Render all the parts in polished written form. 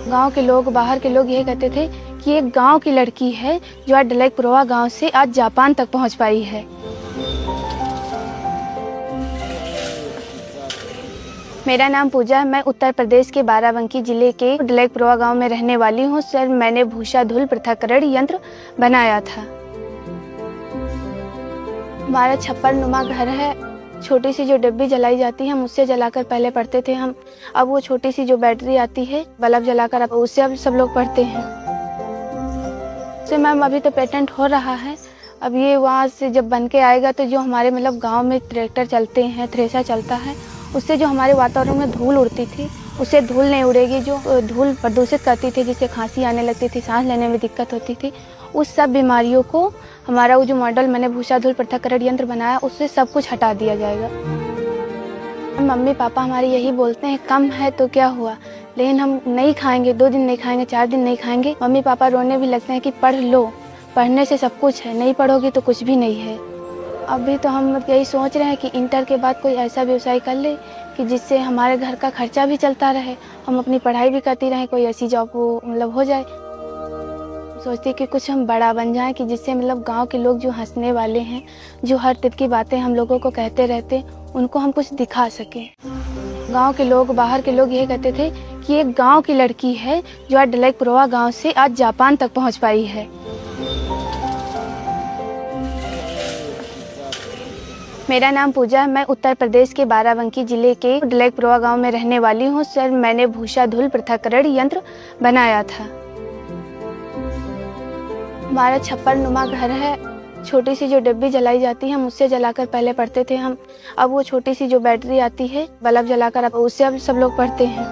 गांव के लोग, बाहर के लोग ये कहते थे कि एक गांव की लड़की है जो आज डलाईपुरवा गांव से आज जापान तक पहुंच पाई है। मेरा नाम पूजा है। मैं उत्तर प्रदेश के बाराबंकी जिले के डलाईपुरवा गांव में रहने वाली हूं। सर, मैंने भूसा धूल पृथक्करण यंत्र बनाया था। हमारा छप्पर नुमा घर है। छोटी सी जो डिब्बी जलाई जाती है, हम उससे जलाकर पहले पढ़ते थे हम। अब वो छोटी सी जो बैटरी आती है, बल्ब जलाकर, अब उससे अब सब लोग पढ़ते हैं। से मैम अभी तो पेटेंट हो रहा है। अब ये वहाँ से जब बन के आएगा तो जो हमारे गांव में ट्रैक्टर चलते हैं, थ्रेसर चलता है, उससे जो हमारे वातावरण में धूल उड़ती थी, उससे धूल नहीं उड़ेगी। जो धूल प्रदूषित करती थी, जिससे खांसी आने लगती थी, सांस लेने में दिक्कत होती थी, उस सब बीमारियों को हमारा वो जो मॉडल मैंने भूसा धूल पृथक्करण यंत्र बनाया, उससे सब कुछ हटा दिया जाएगा। मम्मी पापा हमारे यही बोलते हैं, कम है तो क्या हुआ, लेकिन हम नहीं खाएंगे, 2 दिन नहीं खाएंगे, 4 दिन नहीं खाएंगे। मम्मी पापा रोने भी लगते हैं कि पढ़ लो, पढ़ने से सब कुछ है, नहीं पढ़ोगी तो कुछ भी नहीं है। अभी तो हम यही सोच रहे हैं कि इंटर के बाद कोई ऐसा व्यवसाय कर ले कि जिससे हमारे घर का खर्चा भी चलता रहे, हम अपनी पढ़ाई भी करती रहें, कोई ऐसी जॉब हो जाए। सोचती कि कुछ हम बड़ा बन जाएं कि जिससे गांव के लोग जो हंसने वाले हैं, जो हर तरह की बातें हम लोगों को कहते रहते, उनको हम कुछ दिखा सकें। गांव के लोग, बाहर के लोग ये कहते थे कि एक गांव की लड़की है जो आज डलाईपुरवा गांव से आज जापान तक पहुंच पाई है। मेरा नाम पूजा है। मैं उत्तर प्रदेश के बाराबंकी जिले के डलाईपुरवा गांव में रहने वाली हूं। सर, मैंने भूसा धूल पृथक्करण यंत्र बनाया था। हमारा छप्पर नुमा घर है। छोटी सी जो डिब्बी जलाई जाती है, हम उससे जलाकर पहले पढ़ते थे हम। अब वो छोटी सी जो बैटरी आती है, बल्ब जलाकर, अब उससे अब सब लोग पढ़ते हैं।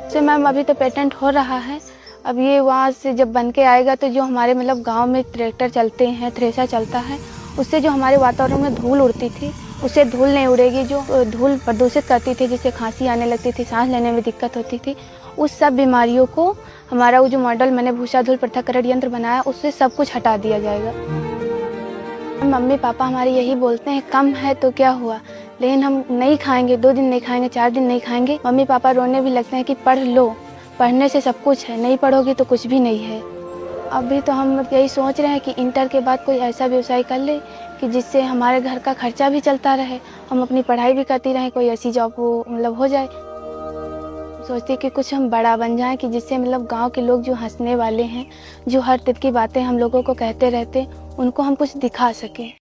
से मैम अभी तो पेटेंट हो रहा है। अब ये वहाँ से जब बन के आएगा तो जो हमारे गांव में ट्रैक्टर चलते हैं, थ्रेसर चलता है, उससे जो हमारे वातावरण में धूल उड़ती थी, उससे धूल नहीं उड़ेगी। जो धूल प्रदूषित करती थी, जिससे खांसी आने लगती थी, सांस लेने में दिक्कत होती थी, उस सब बीमारियों को हमारा वो जो मॉडल मैंने भूसा धूल पृथक्करण यंत्र बनाया, उससे सब कुछ हटा दिया जाएगा। मम्मी पापा हमारे यही बोलते हैं, कम है तो क्या हुआ, लेकिन हम नहीं खाएंगे, 2 दिन नहीं खाएंगे, 4 दिन नहीं खाएंगे। मम्मी पापा रोने भी लगते हैं कि पढ़ लो, पढ़ने से सब कुछ है, नहीं पढ़ोगी तो कुछ भी नहीं है। अभी तो हम यही सोच रहे हैं कि इंटर के बाद कोई ऐसा व्यवसाय कर ले कि जिससे हमारे घर का खर्चा भी चलता रहे, हम अपनी पढ़ाई भी करती रहें, कोई ऐसी जॉब हो जाए। सोचती कि कुछ हम बड़ा बन जाएं कि जिससे गांव के लोग जो हंसने वाले हैं, जो हर तरह की बातें हम लोगों को कहते रहते, उनको हम कुछ दिखा सकें।